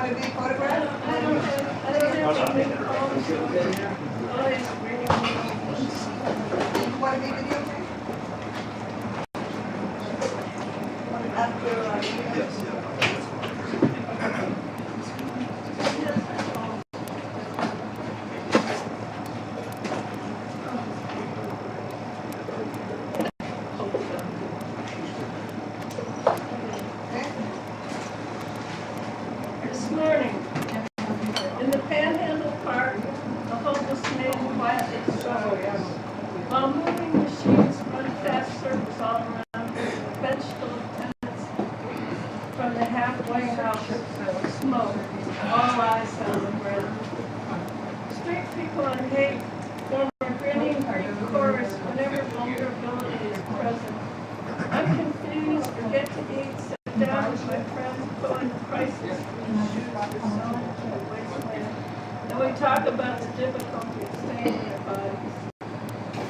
want to be photographed? I don't have any phones. Always bringing me. You want to be videotaped? After Yes, This morning, in the Panhandle Park, a homeless man quietly strolls. While moving machines run fast circles all around, bench full of tenants from the halfway house, smoke, all eyes on the ground. Street people on hate form a grinning Greek chorus whenever vulnerability is present. I'm confused, forget to eat, sit down with my friends, pulling the prices in shoes for so much of the wasteland. And we talk about the difficulty of staying in their bodies.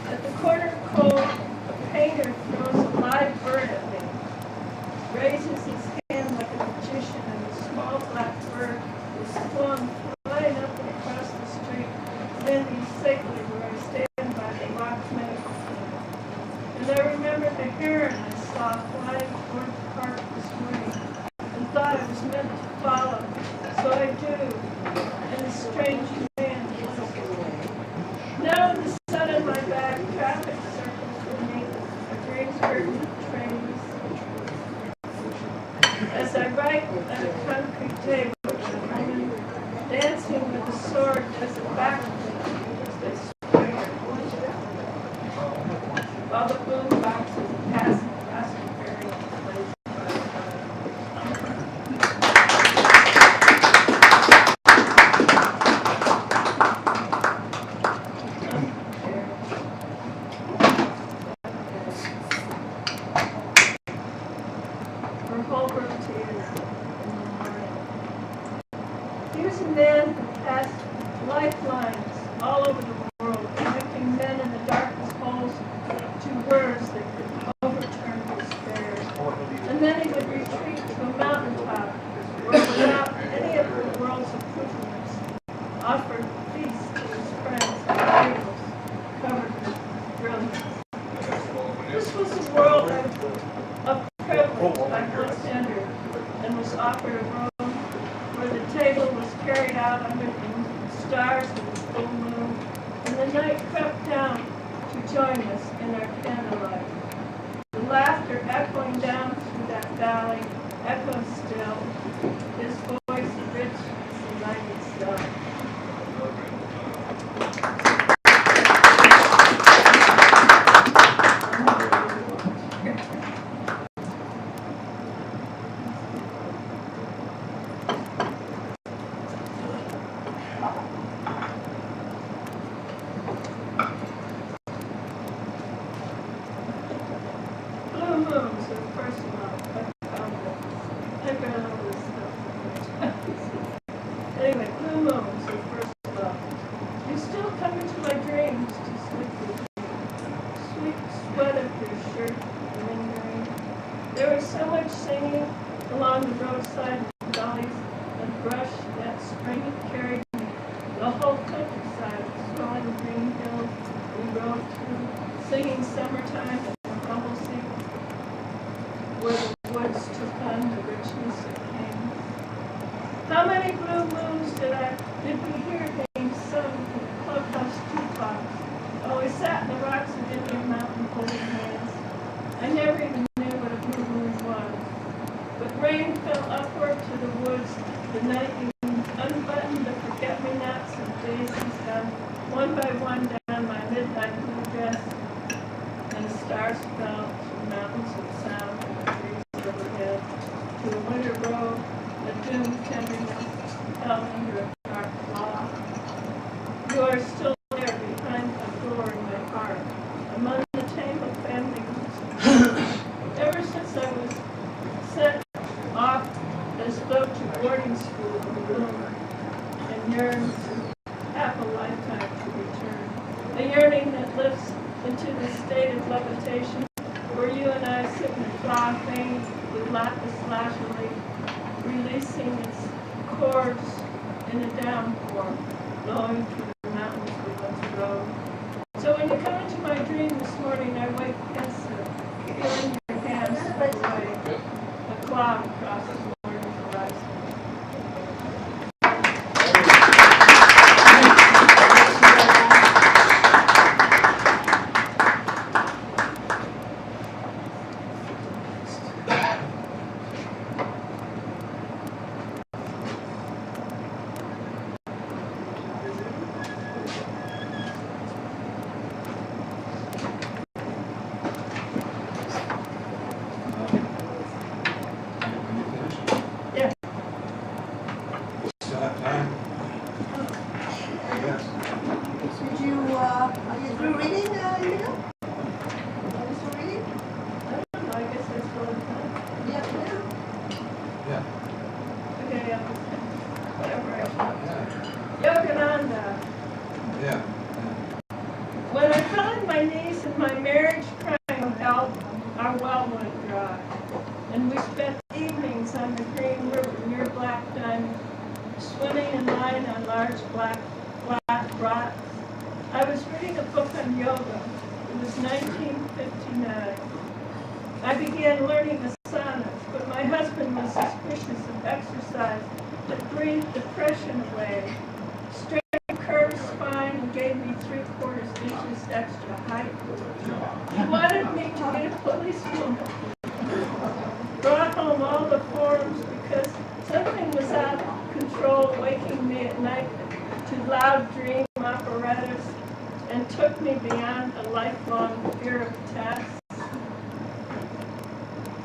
At the corner cold, a painter throws a live bird at me, raises his hand like a magician, and a small black bird is flung flying up and across the street, landing safely where I stand by the locked medical center. And I remember the heron I saw flying toward the park this morning, and thought I was meant to follow. So I do, and a strange man is. Now in the sun in my back, traffic circles beneath a green curtain of trains. As I write at a concrete table, a woman dancing with a sword does a backflip as they spray her. While the boom boxes pass across the ferry plays by. For Holbrook Theater in Memorial. Here's a man who passed lifelines all over the world, connecting men in the darkest holes to words that could overturn despair. And then he would retreat to a mountaintop where, without any of the world's accoutrements, offered feast to his friends at tables covered with brilliance. This was a world of privilege I once entered, and was offered a room where the table was carried out under the stars of the full moon, and the night crept down to join us in our candlelight. The laughter echoing down through that valley echoes still, his voice rich as the night itself. Blue moons are personal. I found it. I read all this stuff. Anyway, blue moons are first love. You still come into my dreams to sleep with me. Sweet sweat of your shirt lingering. There was so much singing along the roadside gullies and brush that spring carried me. The whole countryside of swelling green hills we rode through, singing summertime and the humble sea where the woods took on the richness of kings. How many blue moons did we hear being sung in the clubhouse jukebox while we sat in the rocks of Indian Mountain holding hands? I never even knew what a blue moon was. But rain fell upward to the woods the night you unbuttoned the forget-me-nots and daisies down one by one down my midnight blue dress, and stars fell through mountains of sound and trees overhead to a winter road, a doomed tenderness held under a dark law. You are still there behind a door in my heart, among the tangled family roots. Ever since I was sent off as though to boarding school in Bloom, and yearns half a lifetime to return. A yearning that lifts into the state of levitation, where you and I sit in a claw vein with lapis lazuli, releasing its chords in a downpour, blowing through the mountains we once rode. So when you come into my dream this morning, I wake pensive, feeling your hands slip away, a cloud across the morning horizon. Yeah. Still have time? Yes. Did you, are you through reading, Nina? Are you still reading? I don't know, I guess I still have time. Yeah, yeah. Yeah. Okay, yeah. Whatever I thought. Yeah. Yogananda. Yeah. When I found my niece and my marriage crying help, our well went dry. And we spent evenings on the Green River near Black Diamond, swimming and lying on large black rocks. I was reading a book on yoga. It was 1959. I began learning asanas, but my husband was suspicious of exercise that breathed depression away. Straight curved spine and gave me 3/4 inches extra height. He wanted me to be a policewoman. Brought home all the forms because something was out of control, waking me at night to loud dream apparatus, and took me beyond a lifelong fear of tests.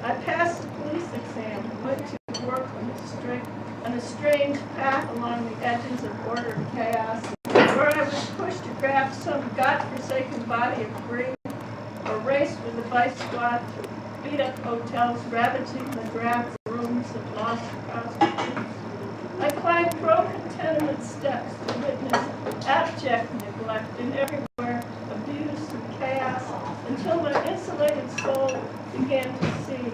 I passed the police exam and went to work on a strange path along the edges of order and chaos, where I was pushed to grab some godforsaken body of green, or race with the vice squad through beat-up hotels, ravaging the drab rooms of lost prostitutes. I climbed broken tenement steps to witness abject neglect and everywhere abuse and chaos, until my insulated soul began to see.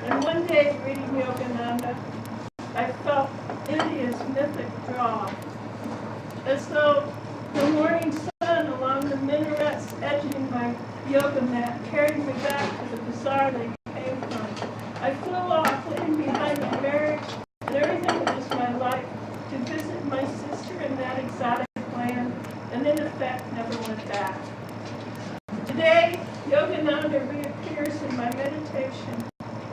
And one day, reading Yogananda, I felt India's mythic draw, as though the morning sun along the minarets edging my yoga mat carried me back to the bazaar they came from. I flew off, leaving behind my marriage and everything that was my life, to visit my sister in that exotic land, and in effect never went back. Today, Yogananda reappears in my meditation,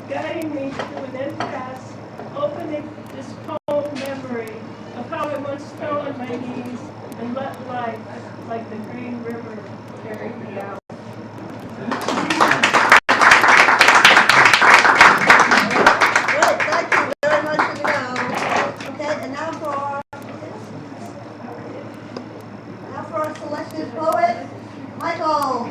guiding me through an impasse, opening this poem memory of how I once fell on my knees and let life, like the Green River, carry me out. Good, thank you very much, Nina. Okay, and now for our selected poet, Michael.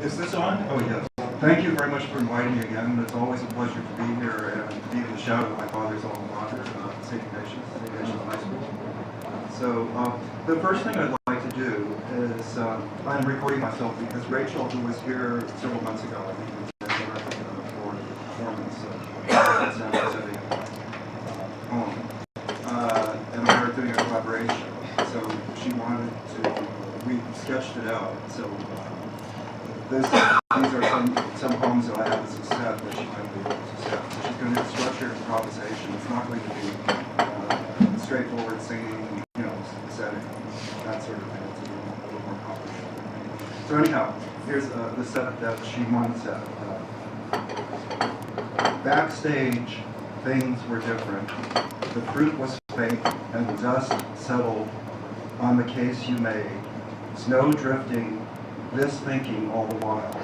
Is this on? Oh, yes. Thank you very much for inviting me again. It's always a pleasure to be here and to be in the shadow of my father's alma mater, St. Ignatius High School. So the first thing I'd like to do is, I'm recording myself because Rachel, who was here several months ago, I think was there for the performance of San Jose poem, and we were doing a collaboration. So she wanted to, we sketched it out. So these are some poems that I have as a set that she might be able to set. So she's going to do structured improvisation. It's not going to be straightforward singing, you know, setting, that sort of thing. It's a little more complicated. So anyhow, here's the set that she once said. Backstage, things were different. The fruit was fake and the dust settled on the case you made. Snow drifting, this thinking all the while.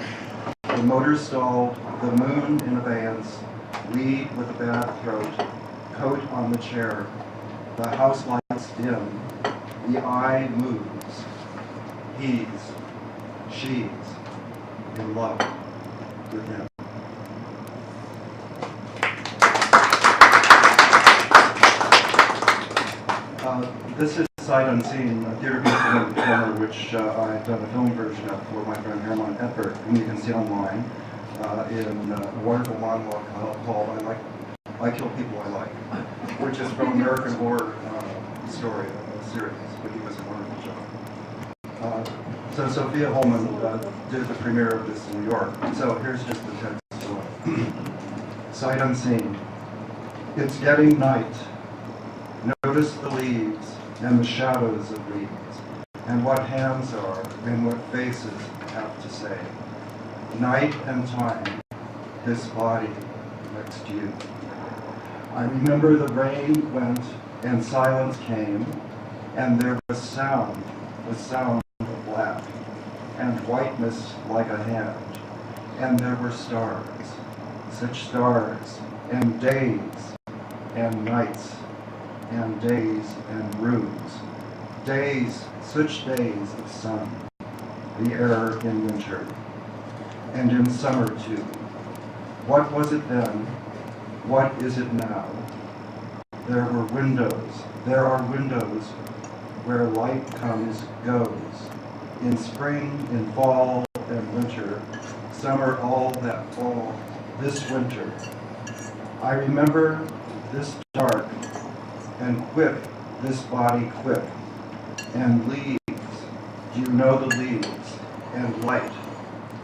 The motor stalled, the moon in abeyance, weed with a bad throat, coat on the chair, the house lights dim, the eye moves. He's, she's in love with him. This is Sight Unseen, a theater piece from the corner, which I've done a film version of for my friend Herman Eppert, whom you can see online in a wonderful monologue called I Kill People I Like, which is from American Horror Story, a series, but he was a wonderful job. So Sophia Holman did the premiere of this in New York. So here's just the text. Sight Unseen. It's getting night. Notice the leaves and the shadows of leaves, and what hands are and what faces have to say. Night and time, this body next to you. I remember the rain went and silence came, and there was sound, the sound of black, and whiteness like a hand, and there were stars, such stars, and days, and nights, and days and rooms, days, such days of sun, the air in winter, and in summer too. What was it then? What is it now? There were windows, there are windows where light comes, goes, in spring, in fall, and winter, summer, all that fall, this winter. I remember this dark, and quick, this body quick, and leaves, do you know the leaves, and light,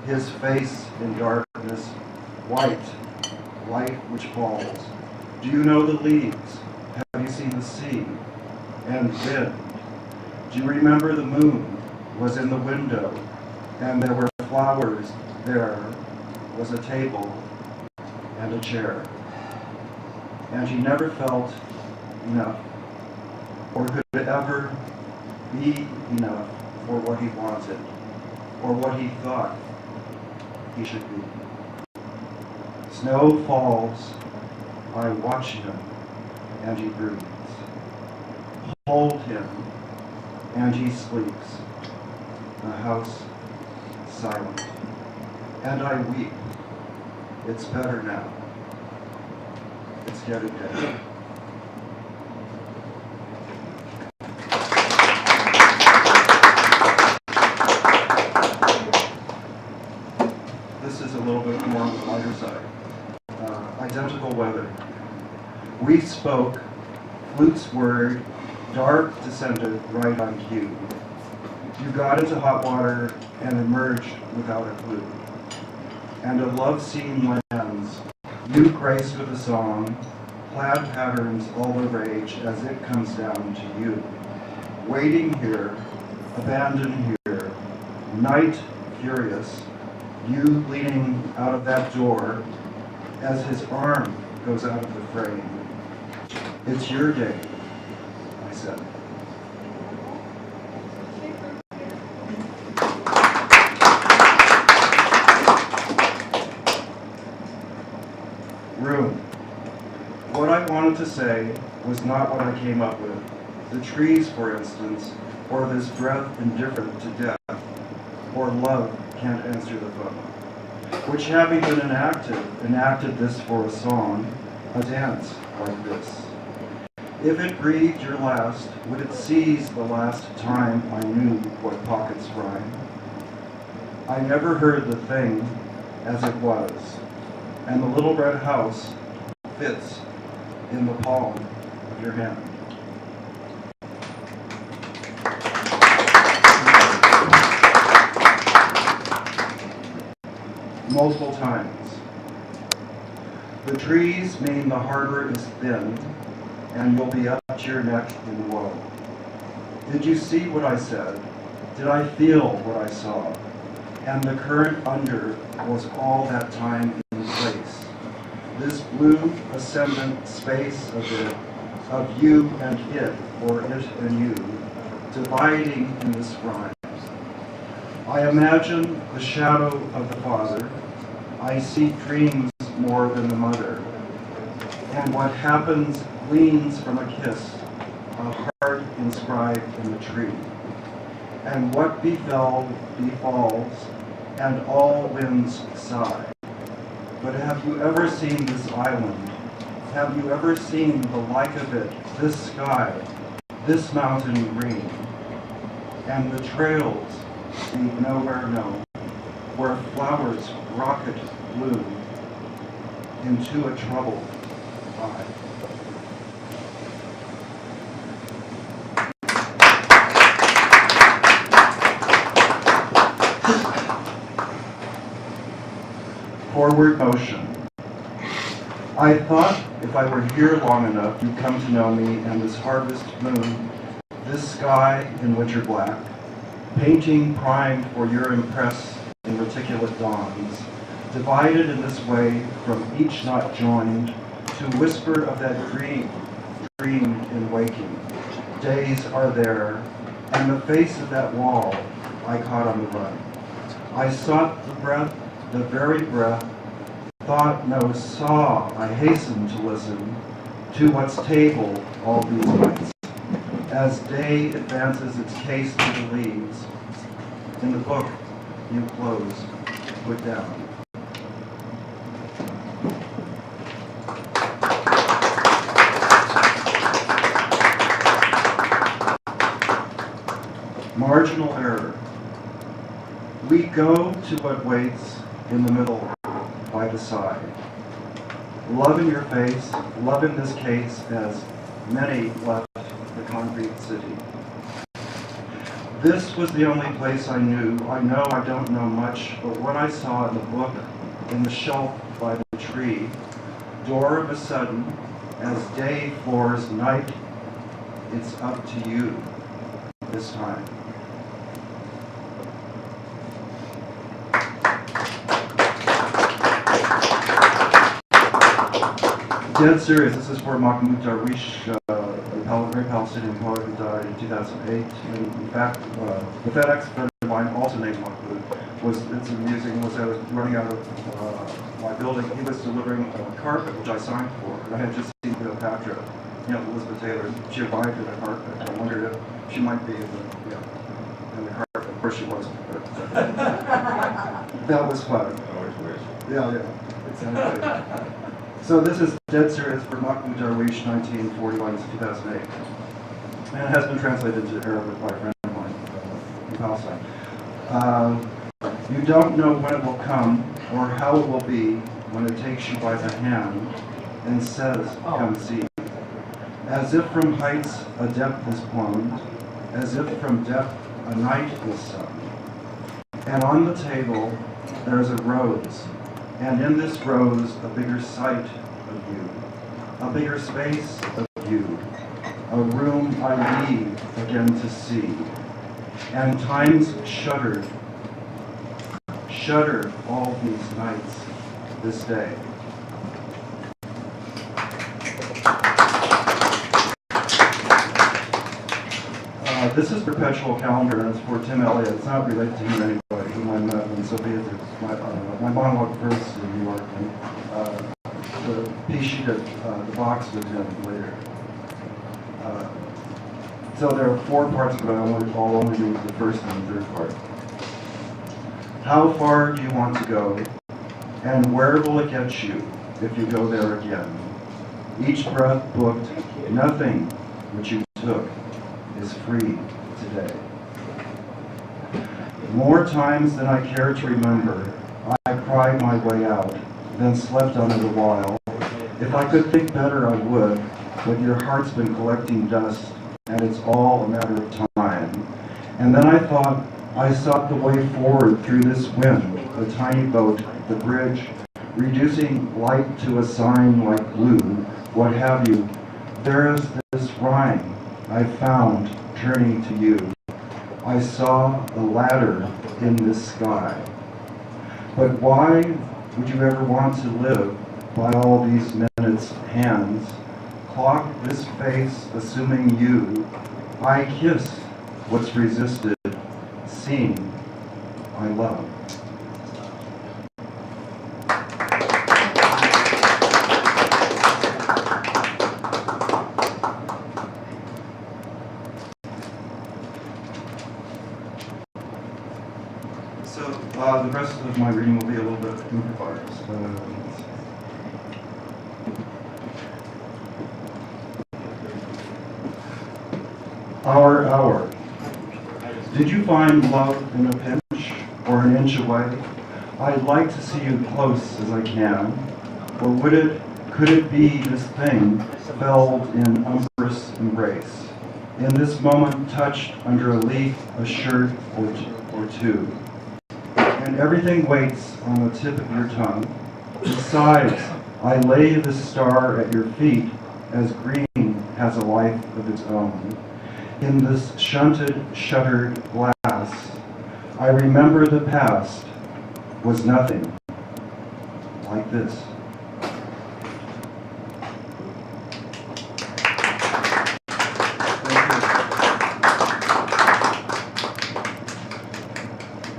his face in darkness, white, light which falls. Do you know the leaves? Have you seen the sea, and wind? Do you remember the moon was in the window, and there were flowers, there was a table and a chair, and he never felt enough, or could it ever be enough for what he wanted, or what he thought he should be. Snow falls, I watch him, and he breathes. Hold him, and he sleeps. The house silent, and I weep. It's better now. It's getting better. This is a little bit more on the lighter side. Identical weather. We spoke, flute's word, dark descended right on cue. You got into hot water and emerged without a clue. And a love scene lands, you graced with a song, plaid patterns all the rage as it comes down to you. Waiting here, abandoned here, night furious, you leaning out of that door as his arm goes out of the frame. It's your day, I said. Room. What I wanted to say was not what I came up with. The trees, for instance, or this breath indifferent to death, or love can't answer the phone. Which, having been enacted this for a song, a dance like this. If it breathed your last, would it seize the last time I knew what pockets rhyme? I never heard the thing as it was, and the little red house fits in the palm of your hand. Multiple times. The trees mean the harbor is thin, and you'll be up to your neck in woe. Did you see what I said? Did I feel what I saw? And the current under was all that time in place. This blue ascendant space of it, of you and it, or it and you, dividing in this rhyme. I imagine the shadow of the father. I see dreams more than the mother. And what happens gleans from a kiss, a heart inscribed in the tree. And what befell befalls, and all winds sigh. But have you ever seen this island? Have you ever seen the like of it, this sky? this mountain green, and the trails lead nowhere known, where flowers rocket bloom into a troubled eye. Forward motion. I thought if I were here long enough, you'd come to know me and this harvest moon, this sky in winter black, painting primed for your impress in reticulate dawns, divided in this way from each not joined, to whisper of that dream in waking. Days are there, and the face of that wall I caught on the run. I sought the breath, the very breath, thought no saw, I hastened to listen to what's table all these nights. As day advances its case to the leaves, in the book you close, put down. Marginal error. We go to what waits in the middle by the side. Love in your face, love in this case, as many left the concrete city. This was the only place I knew. I know I don't know much, but what I saw in the book, in the shelf by the tree, door of a sudden, as day floors night, it's up to you this time. Dead serious. This is for Mahmoud Darwish, a very Palestinian poet who died in 2008. And in fact, the FedEx friend of mine, also named Mahmoud, it's amusing, was I was running out of my building. He was delivering a carpet, which I signed for. And I had just seen Cleopatra, Elizabeth Taylor. She arrived in a carpet. I wondered if she might be in the carpet. Of course she wasn't. But that was fun. Yeah, exactly. So this is Dead Serious for Mahmoud Darwish, 1941 to 2008. And it has been translated into Arabic by a friend of mine in Palestine. You don't know when it will come or how it will be when it takes you by the hand and says, come see. As if from heights a depth is plumbed, as if from depth a night is sung. And on the table there's a rose. And in this rose, a bigger sight of you, a bigger space of you, a room I leave again to see. And time's shuddered all these nights, this day. This is Perpetual Calendar, and it's for Tim Elliott. It's not related to him anybody, whom I met in Soviet. My monologue first in New York, and the piece she did, the box with him later. So there are 4 parts of it. I'll only do the first and the third part. How far do you want to go, and where will it get you if you go there again? Each breath booked, nothing which you took is free today. More times than I care to remember, I cried my way out, then slept on it a while. If I could think better, I would, but your heart's been collecting dust, and it's all a matter of time. And then I thought I sought the way forward through this wind, the tiny boat, the bridge, reducing light to a sign like blue, what have you. There is this rhyme I found turning to you. I saw a ladder in this sky. But why would you ever want to live by all these minutes' hands? Clock this face, assuming you. I kiss what's resisted, seen, I love. So the rest of my reading will be a little bit improvised. Hour. Did you find love in a pinch or an inch away? I'd like to see you close as I can. Or could it be this thing felled in umbrous embrace? In this moment touched under a leaf, a shirt or two. And everything waits on the tip of your tongue. Besides, I lay this star at your feet as green has a life of its own. In this shunted, shuttered glass, I remember the past was nothing like this.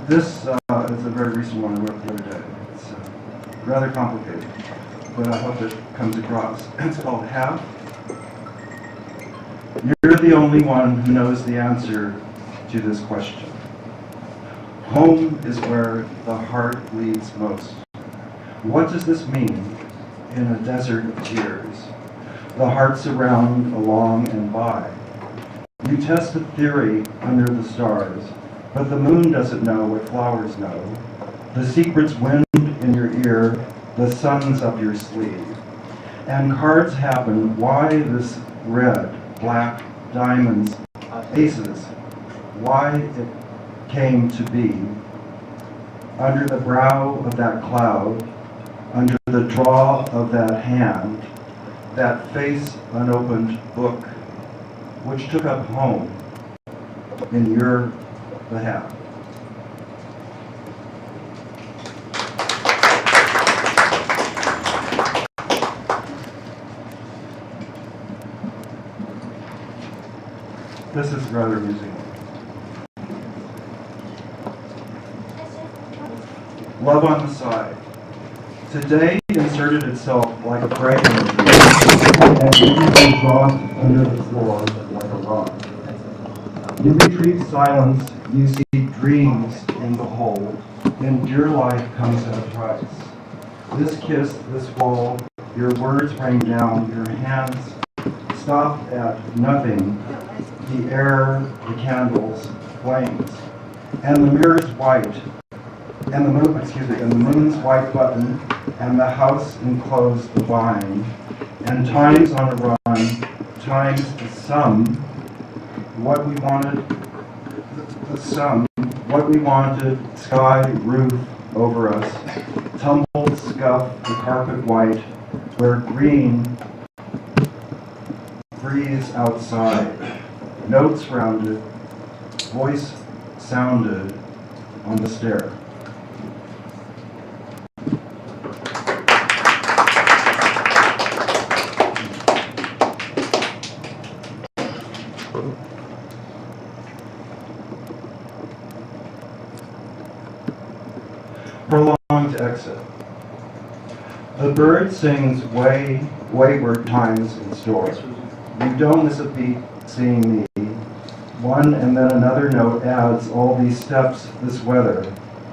This is a very recent one I wrote the other day. It's rather complicated, but I hope it comes across. It's called Have. You're the only one who knows the answer to this question. Home is where the heart bleeds most. What does this mean in a desert of tears? The hearts around, along, and by. You test the theory under the stars, but the moon doesn't know what flowers know. The secret's wind in your ear, the sun's up your sleeve. And cards happen, why this red, black, diamonds, aces, why it came to be. Under the brow of that cloud, under the draw of that hand, that face unopened book, which took up home in your behalf. This is rather amusing. Love on the side. Today inserted itself like a fragment and you dropped under the floor like a rock. You retrieve silence, you see dreams in the hold, and your life comes at a price. This kiss, this wall, your words rain down, your hands stop at nothing, the air, the candles, flames, and the mirror's white, and the moon's white button, and the house enclosed the vine, and time's on a run, time's the sum, what we wanted, the sum, what we wanted, sky, roof over us, tumbled, scuff, the carpet white, where green breathes outside, notes rounded, voice sounded on the stair. Prolonged exit. The bird sings wayward times in store. You don't miss a beat seeing me. One and then another note adds all these steps, this weather.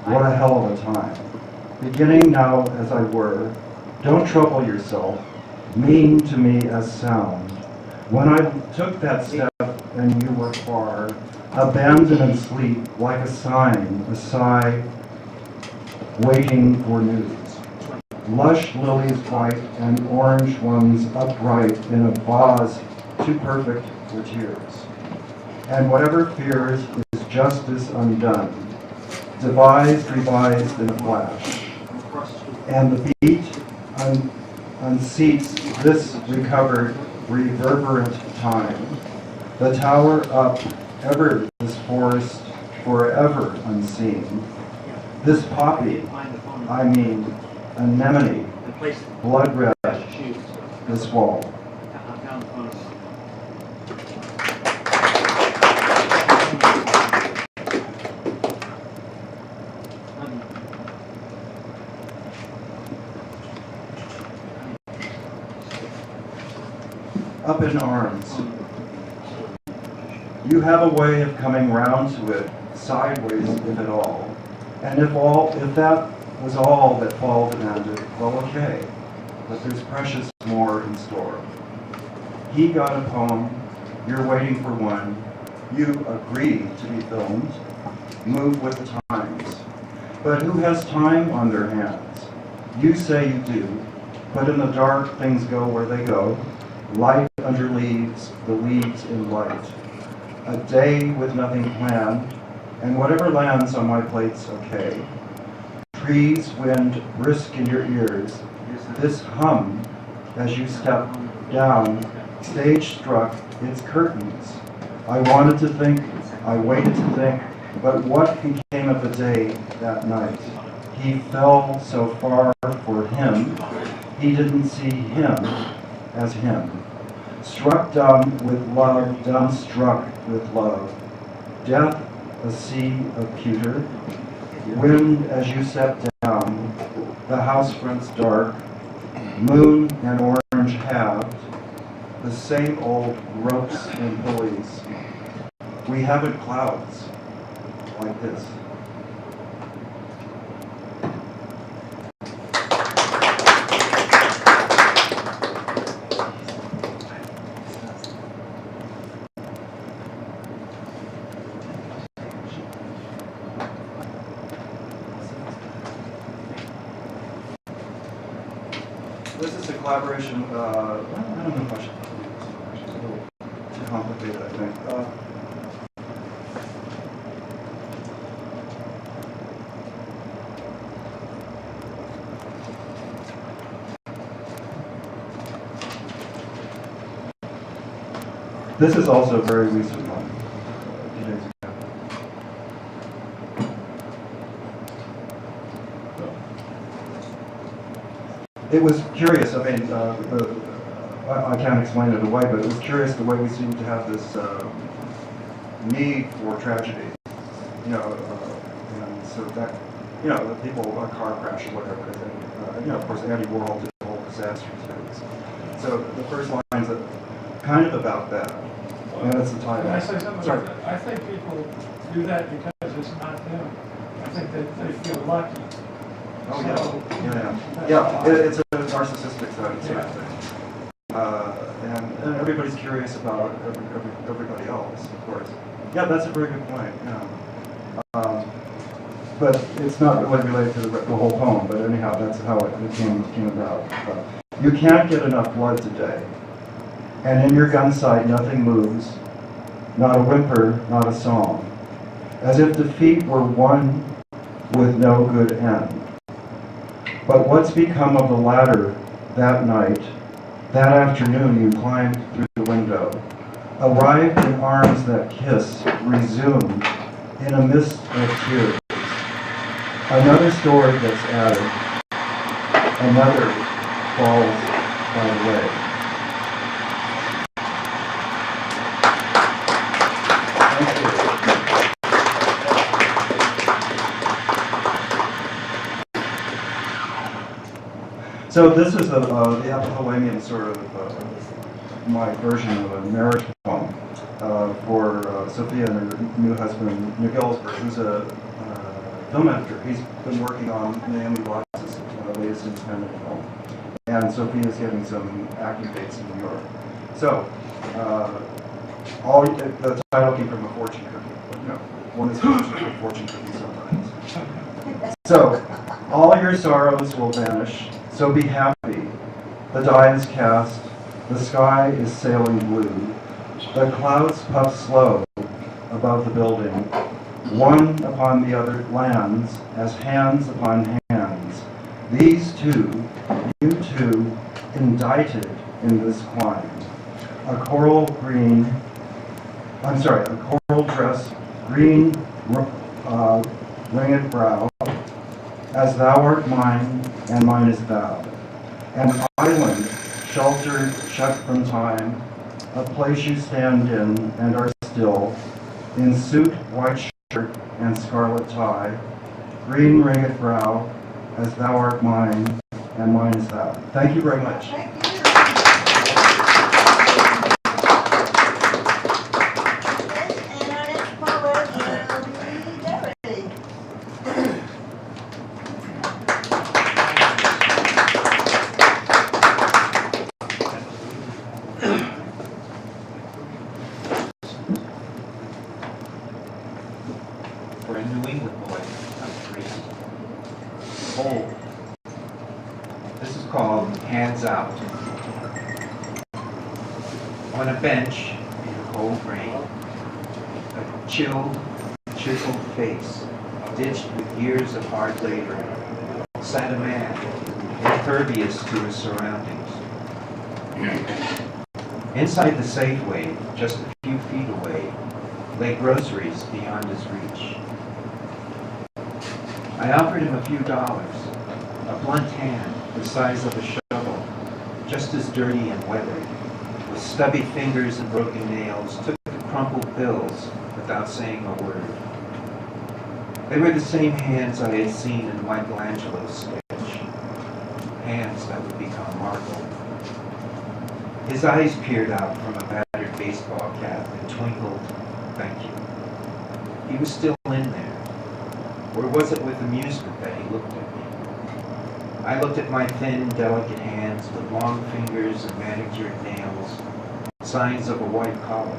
What a hell of a time. Beginning now as I were. Don't trouble yourself. Mean to me as sound. When I took that step and you were far, abandoned and sleep like a sign, a sigh, waiting for news. Lush lilies white and orange ones upright in a vase too perfect for tears. And whatever fears is justice undone, devised, revised in a flash. And the beat unseats this recovered, reverberant time. The tower up, ever this forest, forever unseen. This poppy, anemone, blood red, this wall. Up in arms. You have a way of coming round to it, sideways if at all. And if that was all that fall demanded, well, okay. But there's precious more in store. He got a poem, you're waiting for one. You agree to be filmed, move with the times. But who has time on their hands? You say you do, but in the dark things go where they go. Light under leaves, the leaves in light. A day with nothing planned, and whatever lands on my plate's okay. Trees, wind, brisk in your ears. This hum as you step down, stage struck, its curtains. I wanted to think, I waited to think, but what became of the day that night? He fell so far for him, he didn't see him as him. Struck dumb with love, dumbstruck with love. Death, a sea of pewter. Wind as you sat down, the house front's dark. Moon and orange halved, the same old ropes and pulleys. We haven't clouds like this. This is a collaboration, well, I don't know if I should do this. It's a little too complicated, I think. This is also a very recent one, a few days ago. It was curious, I mean, I can't explain it away, but it was curious the way we seem to have this need for tragedy, you know, and so that, you know, the people, a car crash or whatever, and, you know, of course, Andy Warhol did the whole disaster series. So the first line's kind of about that, and it's the title. Can I say something? Sorry. I think people do that because it's not them. I think that they feel lucky. Oh, So, yeah. It's a narcissistic side of Yeah. things. And everybody's curious about everybody else, of course. Yeah, that's a very good point, yeah. But it's not really related to the whole poem, but anyhow, that's how it came about. You can't get enough blood today. And in your gun sight, nothing moves, not a whimper, not a song, as if defeat were won with no good end. But what's become of the ladder that night, that afternoon you climbed through the window, arrived in arms that kiss, resumed in a mist of tears. Another story gets added, another falls by the way. So this is the epithalamium sort of my version of a marriage poem for Sophia and her new husband, New Gillsburg, who's a film editor. He's been working on Naomi Watts' latest independent film. And Sophia's getting some acting dates in New York. So, the title came from a fortune cookie. But, you know, one is a fortune cookie sometimes. So, all your sorrows will vanish. So be happy. The die is cast, the sky is sailing blue, the clouds puff slow above the building, one upon the other lands as hands upon hands. These two, you two, indicted in this climb. A coral dress, green ringed brow, as thou art mine, and mine is thou. An island, sheltered, shut from time, a place you stand in and are still, in suit, white shirt, and scarlet tie, green ringed brow, as thou art mine, and mine is thou. Thank you very much. Thank you. And our next poet will be Jerry. This is called Hands Out. On a bench in the cold rain, a chilled, chiseled face, ditched with years of hard labor, sat a man, impervious to his surroundings. Inside the Safeway, just a few feet away, lay groceries beyond his reach. I offered him a few dollars, a blunt hand the size of a shovel, just as dirty and weathered, with stubby fingers and broken nails, took the crumpled bills without saying a word. They were the same hands I had seen in Michelangelo's sketch, hands that would become marble. His eyes peered out from a battered baseball cap and twinkled, "Thank you." He was still in there. Or was it with amusement that he looked at me? I looked at my thin, delicate hands with long fingers and manicured nails, signs of a white collar.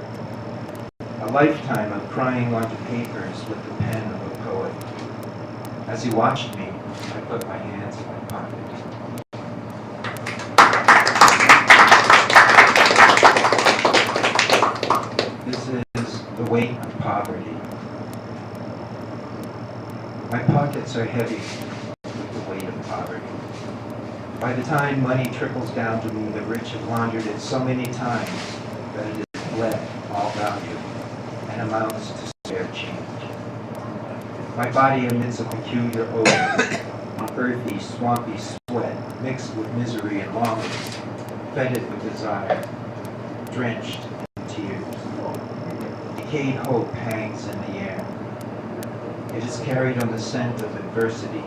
A lifetime of crying onto papers with the pen of a poet. As he watched me, I put my hands in my pockets. This is the weight of poverty. My pockets are heavy with the weight of poverty. By the time money trickles down to me, the rich have laundered it so many times that it has bled all value and amounts to spare change. My body emits a peculiar odor, an earthy, swampy sweat mixed with misery and longing, fetid with desire, drenched in tears. Decayed hope hangs in the air. It is carried on the scent of adversity,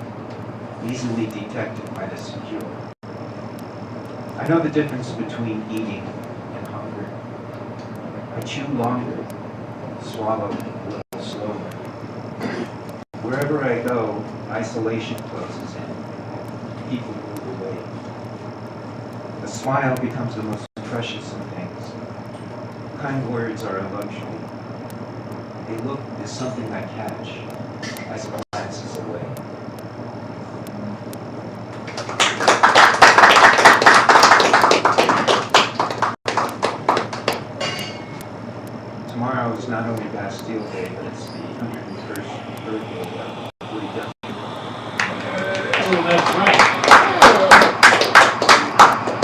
easily detected by the secure. I know the difference between eating and hunger. I chew longer, swallow a little slower. Wherever I go, isolation closes in. People move away. A smile becomes the most precious of things. Kind words are a luxury. A look is something I catch as it glances away. Tomorrow is not only Bastille Day, but it's the 101st birthday of Louis W. Oh, that's right.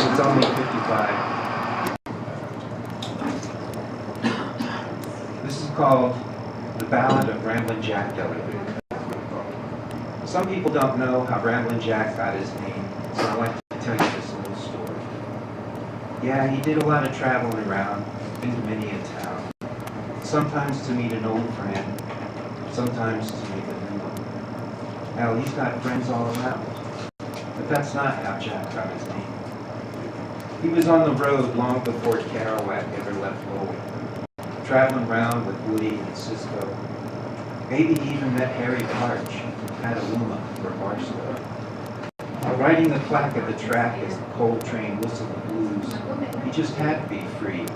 He's only 55. This is called The Ballad of Ramblin' Jack Dellavery. Some people don't know how Ramblin' Jack got his name, so I'd like to tell you this little story. Yeah, he did a lot of traveling around, been to many a town. Sometimes to meet an old friend, sometimes to meet a new one. Hell, he's got friends all around. But that's not how Jack got his name. He was on the road long before Kerouac ever left Lowell, traveling around with Woody and Cisco. Maybe he even met Harry Partch, Petaluma, or Barstow. While riding the clack of the track as the coal train whistled the blues, he just had to be free,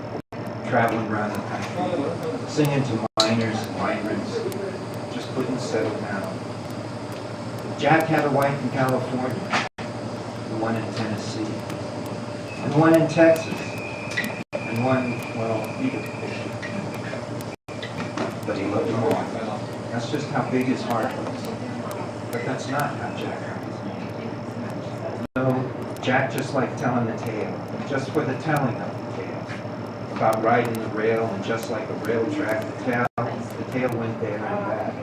traveling around the country, singing to miners and migrants, just couldn't settle down. Jack had a wife in California, and one in Tennessee, and one in Texas, and one, well, you could pick it. But he loved them all. That's just how big his heart was. But that's not how Jack got his name. No, Jack just liked telling the tale, just for the telling of the tale. About riding the rail, and just like a rail track, the tail went there and back.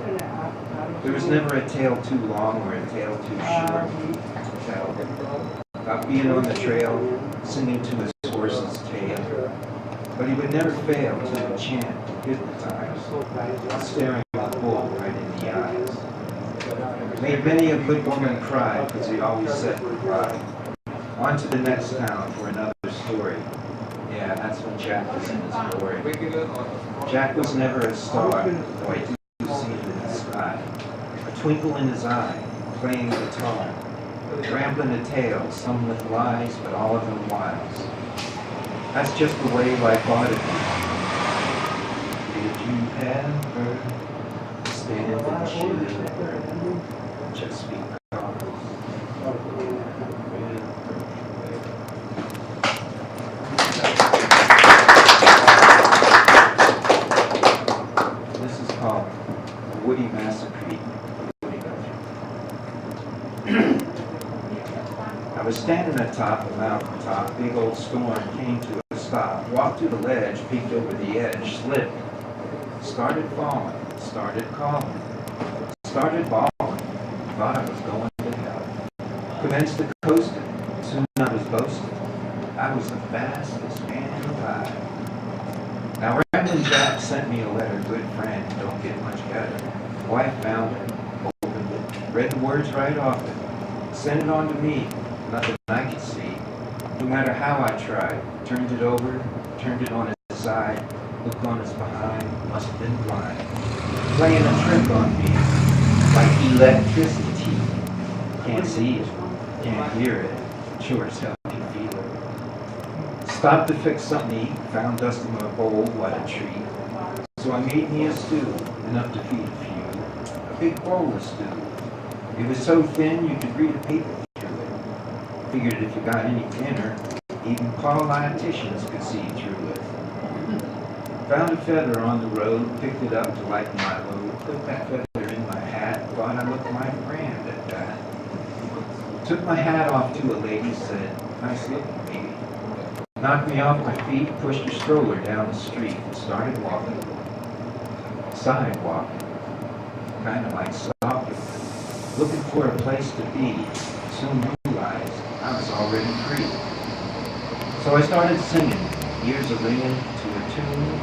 There was never a tale too long or a tale too short to tell. About being on the trail, singing to his horse's tail. But he would never fail to enchant and hypnotize, staring the bull right in the eyes. Made many a good woman cry, because he always said goodbye. On to the next town for another story. Yeah, that's when Jack was in his glory. Jack was never a star, though I do see him in the sky. A twinkle in his eye, playing guitar, rambling a tale, some with lies, but all of them wiles. That's just the way life ought to be. Did you ever stand and shiver just because? was standing atop a mountaintop, big old storm came to a stop, walked to the ledge, peeked over the edge, slipped, started falling, started calling, started bawling, thought I was going to hell. Commenced to coasting, soon I was boasting, I was the fastest man alive. Now Ramblin' Jack sent me a letter, good friend, don't get much better. Wife found it, opened it, read the words right off it, sent it on to me, nothing I could see. No matter how I tried, turned it over, turned it on its side, looked on its behind, must have been blind. Playing a trick on me, like electricity. Can't see it, can't hear it, sure as hell can feel it. Stopped to fix something to eat, found dust in my bowl, what a treat. So I made me a stew, enough to feed a few, a big bowl of stew. It was so thin you could read a paper through it. Figured if you got any thinner, even politicians could see through it. Found a feather on the road, picked it up to lighten my load, put that feather in my hat, thought I looked my grand at that. Took my hat off to a lady, said, nice looking baby. Knocked me off my feet, pushed her stroller down the street, and started walking. Sidewalking, kind of like stalking, looking for a place to be, soon realized I was already free. So I started singing, ears a ringing to a tune,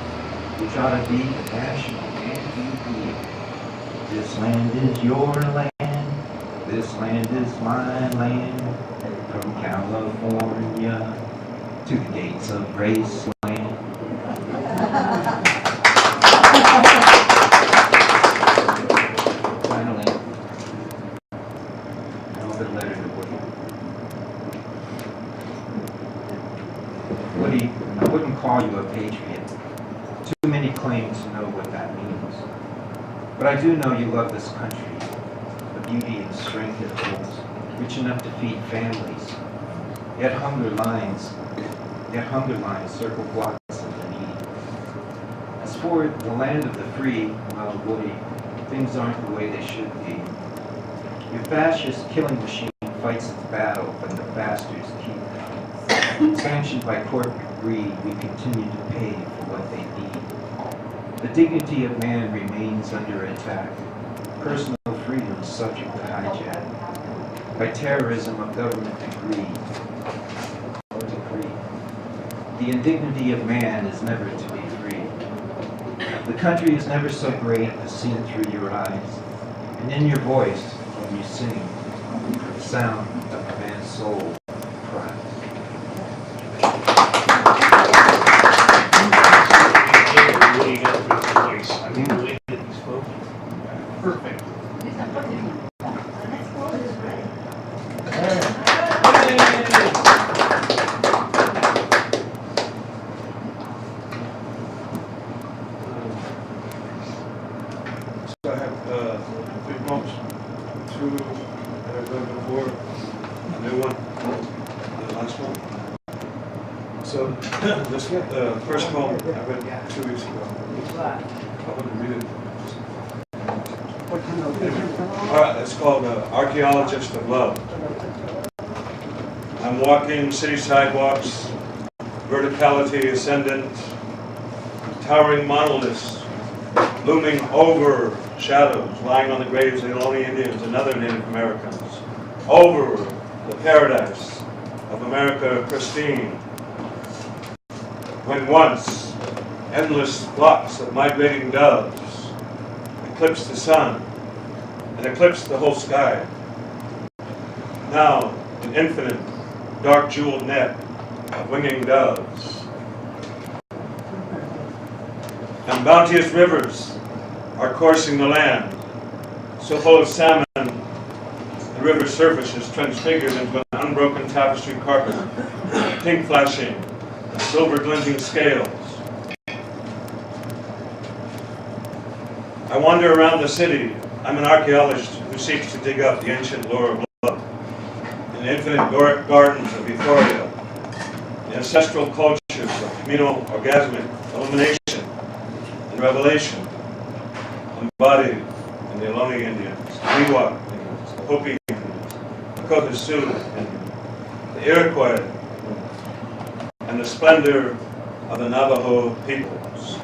which ought to be the national anthem. This land is your land, this land is my land, from California to the gates of Graceland. Finally, an open letter to Woody. Woody, I wouldn't call you a patriot. Too many claim to know what that means. But I do know you love this country, the beauty and strength it holds, rich enough to feed families. Yet hunger lines circle blocks of the need. As for the land of the free, well, Woody, things aren't the way they should be. Your fascist killing machine fights its battle, but the bastards keep coming. Sanctioned by corporate greed, we continue to pay for what they need. The dignity of man remains under attack. Personal freedom is subject to hijack by terrorism of government decree. The indignity of man is never to be free. The country is never so great as seen through your eyes, and in your voice when you sing, the sound of a man's soul cries. Really got through the voice. I mean, the way that he spoke, perfect. The next quote is ready. So I have 3 poems, 2 that I've done before, a new one, the last one. So this one, the first poem I read 2 weeks ago. I want to read it. All right, it's called Archaeologist of Love. I'm walking city sidewalks, verticality ascendant, towering monoliths looming over shadows, lying on the graves of the Ohlone Indians and other Native Americans, over the paradise of America pristine. When once endless flocks of migrating doves eclipsed the sun and eclipsed the whole sky. Now, an infinite dark jeweled net of winging doves. And bounteous rivers are coursing the land, so full of salmon, the river's surface is transfigured into an unbroken tapestry carpet, pink flashing, and silver glinting scales. I wander around the city. I'm an archaeologist who seeks to dig up the ancient lore of love in the infinite gardens of euphoria, the ancestral cultures of communal orgasmic illumination and revelation embodied in the Ohlone Indians, the Miwok Indians, the Hopi Indians, the Lakota Sioux Indians, the Iroquois, and the splendor of the Navajo peoples.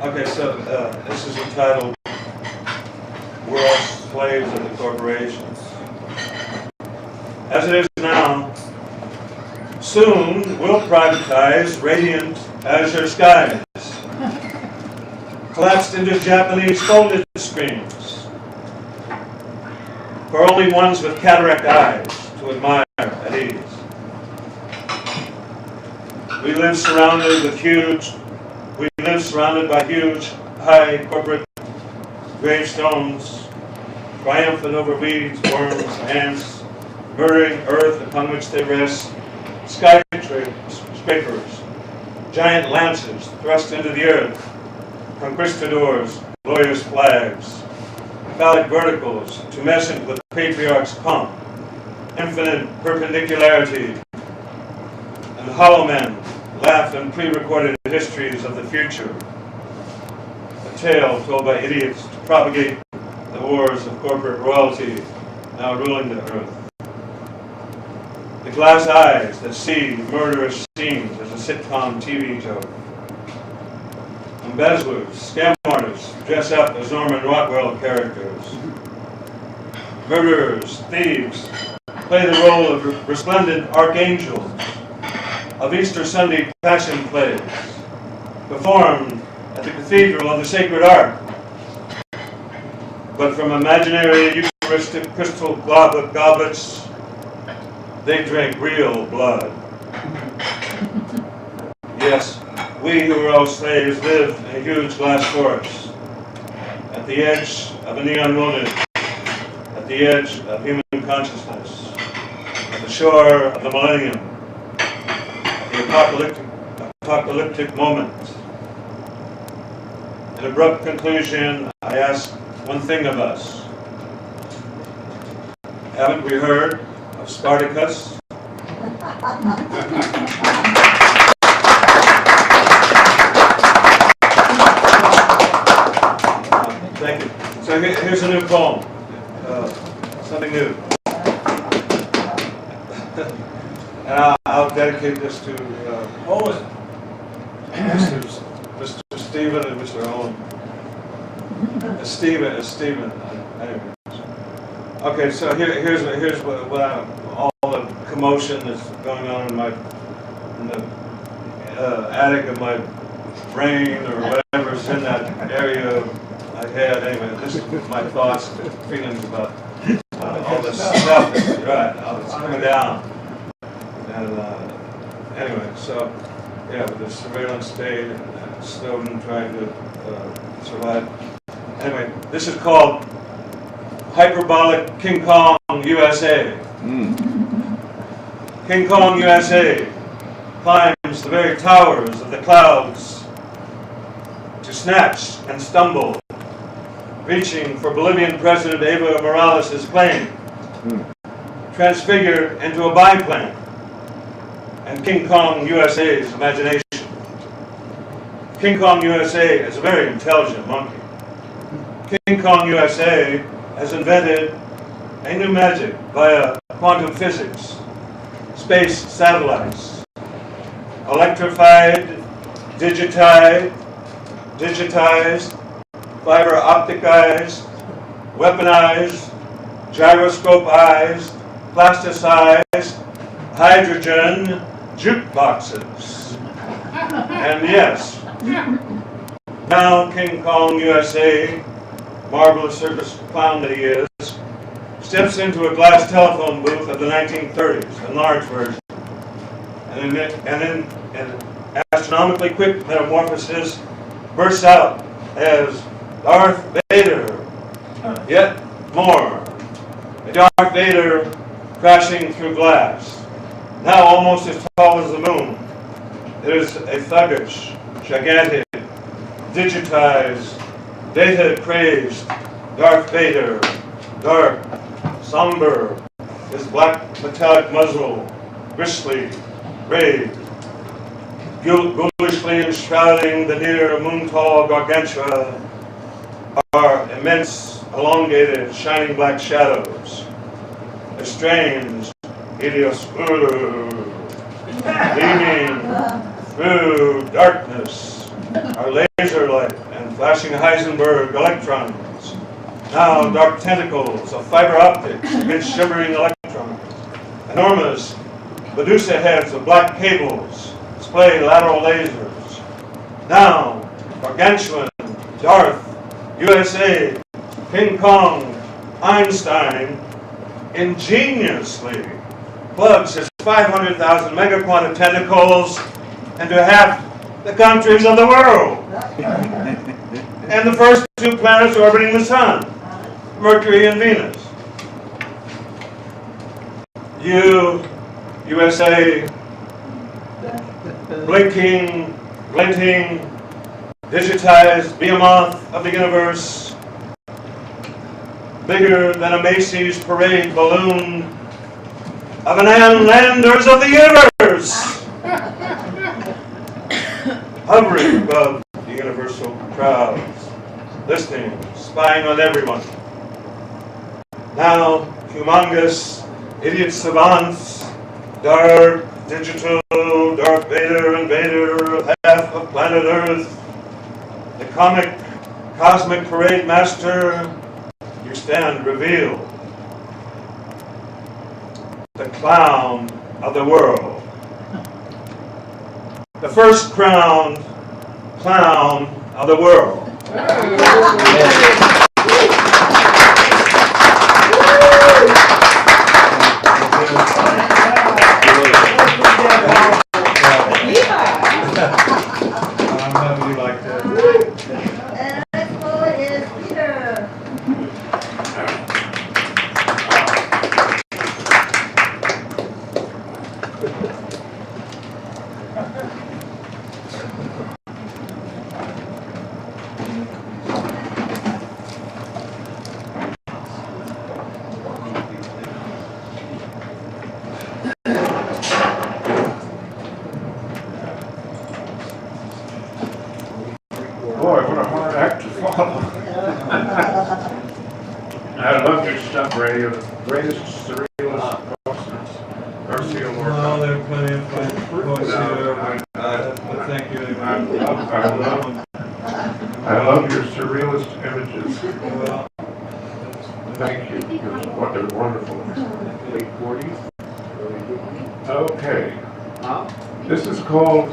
Okay, so this is entitled "We're All Slaves of the Corporations." As it is now, soon we'll privatize radiant azure skies, collapsed into Japanese folded screens, for only ones with cataract eyes to admire at ease. We live surrounded by huge, high corporate gravestones, triumphant over weeds, worms, ants, murdering earth upon which they rest, skyscrapers, giant lances thrust into the earth, conquistadors, glorious flags, phallic verticals tumescent with the patriarch's pomp, infinite perpendicularity, and hollow men laugh in pre-recorded histories of the future, a tale told by idiots to propagate the wars of corporate royalty now ruling the earth. The glass eyes that see murderous scenes as a sitcom TV joke. Embezzlers, scam artists dress up as Norman Rockwell characters. Murderers, thieves play the role of resplendent archangels of Easter Sunday passion plays, performed at the Cathedral of the Sacred Ark. But from imaginary Eucharistic crystal goblets, they drink real blood. Yes, we who are all slaves live in a huge glass forest, at the edge of a neon wilderness, at the edge of human consciousness, at the shore of the millennium, the apocalyptic moment. In abrupt conclusion, I ask one thing of us. Haven't we heard of Spartacus? Thank you. So here's a new poem, something new. And I'll dedicate this to Mr. Stephen and Mr. Owen. Stephen. Anyways. Okay, so here's what all the commotion that's going on in the attic of my brain or whatever's in that area of my head. Anyway, this is my thoughts and feelings about all this stuff that's all that's coming down. And anyway, so yeah, with the surveillance state and Snowden trying to survive. Anyway, this is called Hyperbolic King Kong USA. King Kong USA climbs the very towers of the clouds to snatch and stumble, reaching for Bolivian President Evo Morales' plane, transfigured into a biplane, and King Kong USA's imagination. King Kong USA is a very intelligent monkey. King Kong USA has invented a new magic via quantum physics, space satellites, electrified, digitized, fiber opticized, weaponized, gyroscopeized, plasticized, hydrogen jukeboxes. And yes, now King Kong USA, marvelous circus clown that he is, steps into a glass telephone booth of the 1930s, a large version, and in astronomically quick metamorphosis bursts out as Darth Vader. Yet more, a Darth Vader crashing through glass, now almost as tall as the moon. It is a thuggish, gigantic, digitized, data-crazed Darth Vader, dark, somber, his black metallic muzzle, bristly, brave. ghoulishly enshrouding the near moon-tall gargantua are immense, elongated, shining black shadows. A strange, hideous gleaming through darkness are laser-like and flashing Heisenberg electrons. Now dark tentacles of fiber optics against shimmering electrons. Enormous Medusa heads of black cables display lateral lasers. Now gargantuan, Darth, USA, King Kong, Einstein ingeniously plugs his 500,000 megaquantum tentacles into half the countries of the world. And the first two planets orbiting the Sun, Mercury and Venus. USA, blinking, glinting, digitized behemoth of the universe, bigger than a Macy's parade balloon of an landers of the universe, hovering above the universal crowds, listening, spying on everyone. Now, humongous idiot savants, dark, digital, Darth Vader invader of half of planet Earth, the cosmic parade master, you stand revealed. The clown of the world. The first crowned clown of the world. I'm happy you like that. And next poet is Peter. Boy, what a hard act to follow. I love your stuff, Ray. You're the greatest surrealist poets. Mercy, O Lord. Well, there are plenty of fine poets here, but thank you anyway. I love your surrealist images. Well, Thank you. What they're wonderful. Late 40s, early 50s. Okay. This is called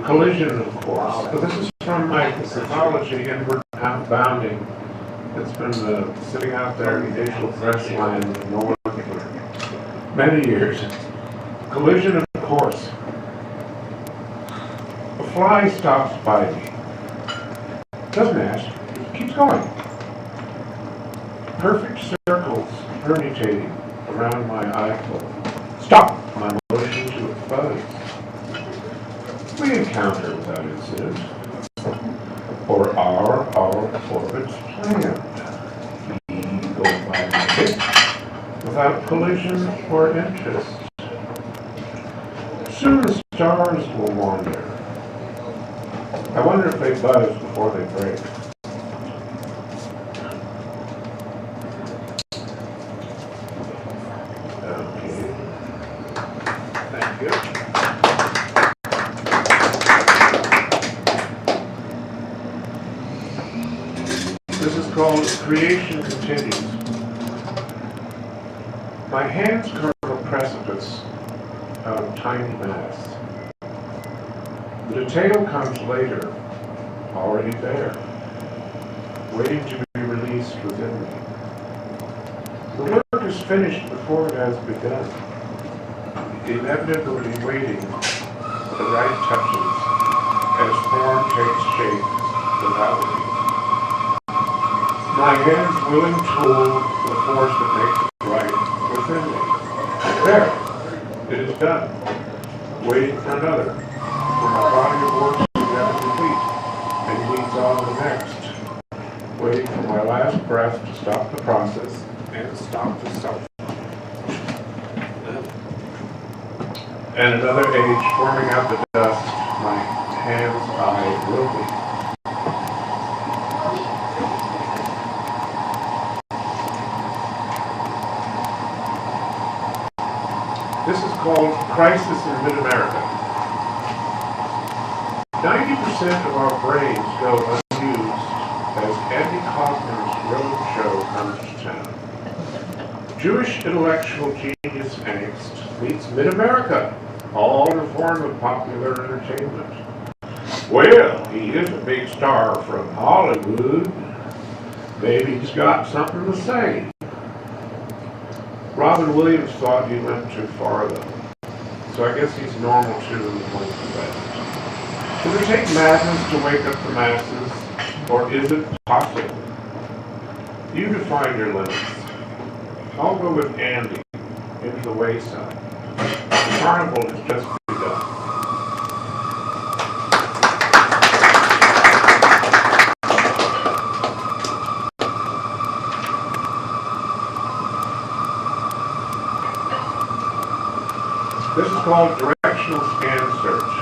Collision, of course. But this is from my anthology, Inward Bounding. It's been sitting out there in the Digital Press line in the North for many years. Collision, of course. A fly stops by me. Doesn't ask, keeps going. Perfect circles permutating around my eyeball. Stop! My motion to a buzz. We encounter without incident, or our orbits planned. We go by my hit, without collision or interest. Soon the stars will wander. I wonder if they buzz before they break. Okay. Thank you. This is called Creation Continues. My hands curve a precipice out of tiny mass. The detail comes later, already there, waiting to be released within me. The work is finished before it has begun, inevitably waiting for the right touches as form takes shape without me. My hands willing tool the force that makes it right within me. There, it is done. Waiting for another, for my body of work to never complete, and leads on to the next. Waiting for my last breath to stop the process and stop the self. And another age forming out the dust, my will be. This is called Crisis in Mid-America. 90% of our brains go unused as Andy Kaufman's roadshow comes to town. Jewish intellectual genius angst meets Mid-America, all in the form of popular entertainment. Well, he is a big star from Hollywood. Maybe he's got something to say. Robin Williams thought he went too far, though. So I guess he's normal too in the point of that. Should it take madness to wake up the masses, or is it possible? You define your limits. I'll go with Andy, into the wayside. The carnival has just begun. This is called directional scan search.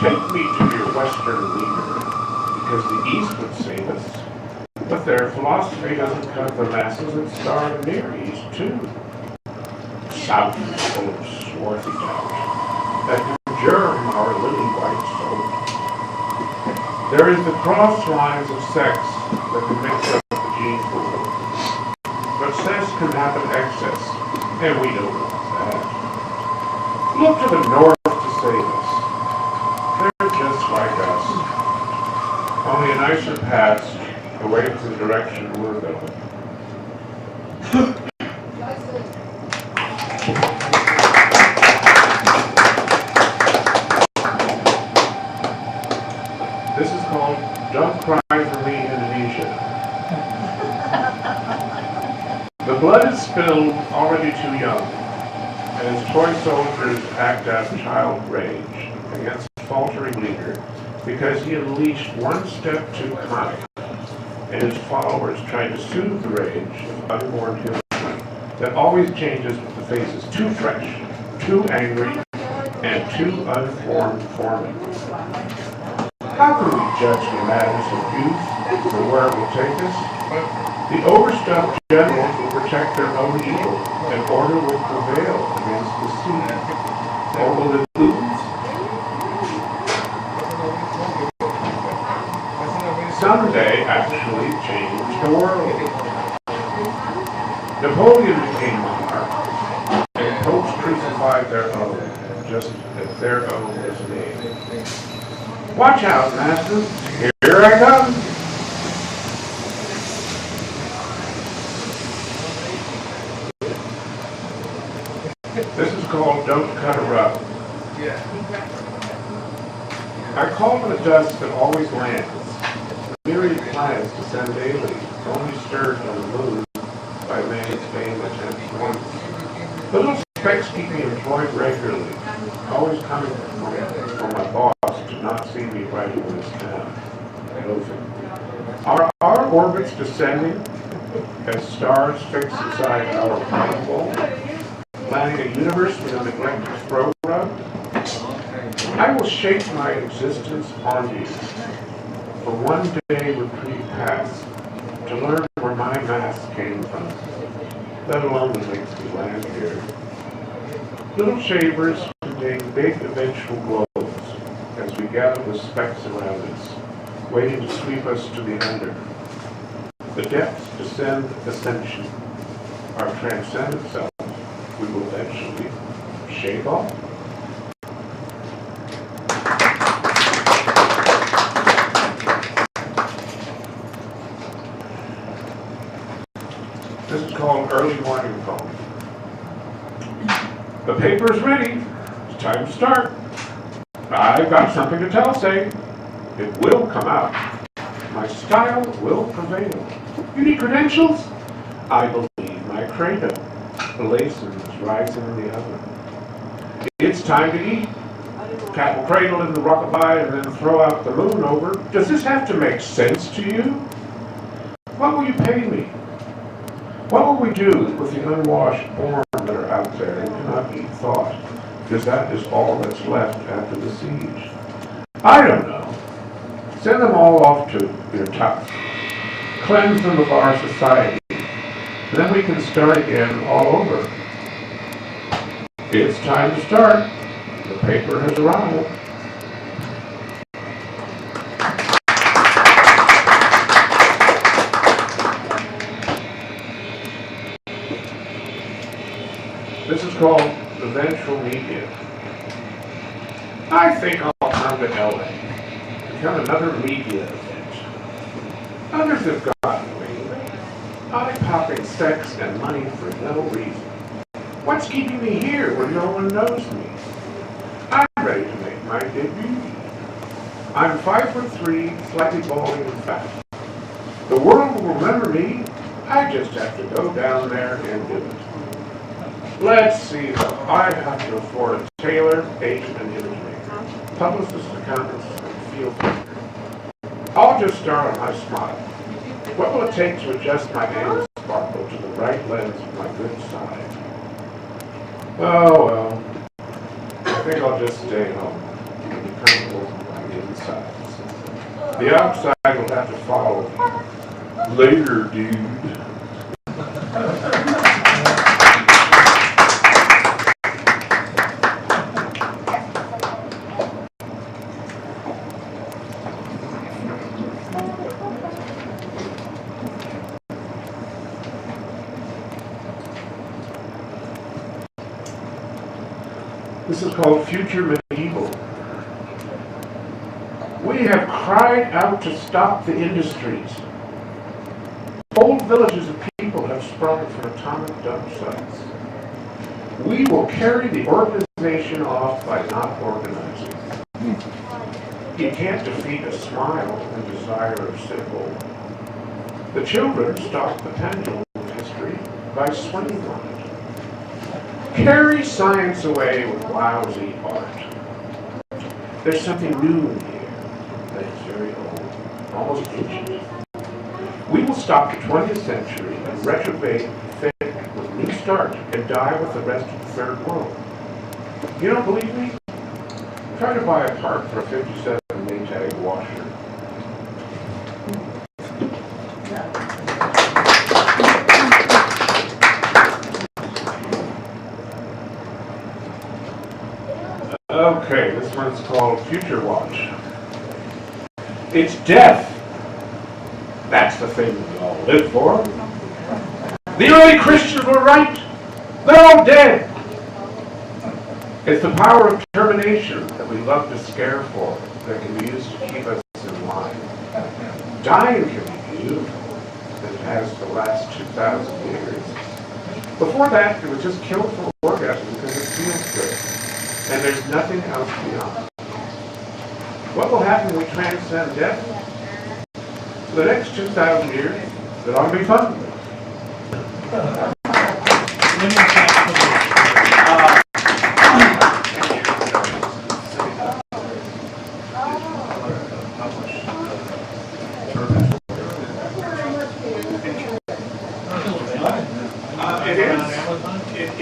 Take me to your Western leader, because the East would save us. But their philosophy doesn't cut the masses and star the Near East, too. South is full of swarthy doubt that can germ our lily white soul. There is the cross lines of sex that can mix up the gene pool. But sex can happen excess, and we don't want that. Look to the north to save us. They're just like us. Only a nicer past awaits the direction we're going. This is called Don't Cry for Me, Indonesia. The blood is spilled already too young, as toy soldiers act out child rage against a faltering leader because he unleashed one step too kind, and his followers tried to soothe the rage of unborn humanity that always changes with the faces too fresh, too angry, and too unformed forming. How can we judge the madness of youth for where it will take us? The overstuffed generals will protect their own evil, and order will prevail against the sea. Or will it lose? Someday actually change the world. Napoleon became monarch, and popes crucified their own, just as their own was made. Watch out, masses. Here I come. This is called Don't Cut a Rug. I call for the dust that always lands. The myriad plans to send daily, only stirred on the moon by man's vain attempts once. The little specks keep me employed regularly, always coming from my boss to not see me riding in this town. Loafing. Are our orbits descending as stars fix inside our planet wall? Planning a universe with a neglected throw rug? I will shape my existence on you for one day reprieve past to learn where my mass came from, let alone what makes me land here. Little shavers contain big eventual globes as we gather the specks around us, waiting to sweep us to the under. The depths descend ascension, our transcendent self we will eventually shake off. This is called Early Morning Poem. The paper's ready. It's time to start. I've got something to tell, say. It will come out. My style will prevail. You need credentials? I believe my credo. The laces rising in the oven. It's time to eat. Cat will cradle in the rockabye and then throw out the moon over. Does this have to make sense to you? What will you pay me? What will we do with the unwashed born that are out there and cannot eat thought? Because that is all that's left after the siege. I don't know. Send them all off to your tuck. Cleanse them of our society. Then we can start again all over. It's time to start. The paper has arrived. This is called the ventral media. I think I'll come to LA. Become another media event. Others have gotten away with it. Eye-popping sex and money for no reason. What's keeping me here where no one knows me? I'm ready to make my debut. I'm 5'3", slightly balding and fat. The world will remember me. I just have to go down there and do it. Let's see, though. I have to afford a tailor, agent, and image maker, publicist, accountants, and field worker. I'll just start on my smile. What will it take to adjust my angle sparkle to the right lens of my good side? Oh, well, I think I'll just stay home and be comfortable on the inside. The outside will have to follow. Later, dude. This is called Future Medieval. We have cried out to stop the industries. Whole villages of people have sprung from atomic dump sites. We will carry the organization off by not organizing. You can't defeat a smile and desire of symbol. The children stop the pendulum of history by swinging on it. Carry science away with lousy art. There's something new in the air that is very old, almost ancient. We will stop the 20th century and retrograde think with new start and die with the rest of the third world. You don't believe me? Try to buy a part for a 57 Maytag washer. Okay, this one's called Future Watch. It's death. That's the thing we all live for. The early Christians were right. They're all dead. It's the power of termination that we love to scare for that can be used to keep us in line. Dying can be beautiful, as it has for the last 2,000 years. Before that, it was just killed for orgasm because it feels good. And there's nothing else beyond. What will happen when we transcend death? For the next 2,000 years, it ought to be fun. It is.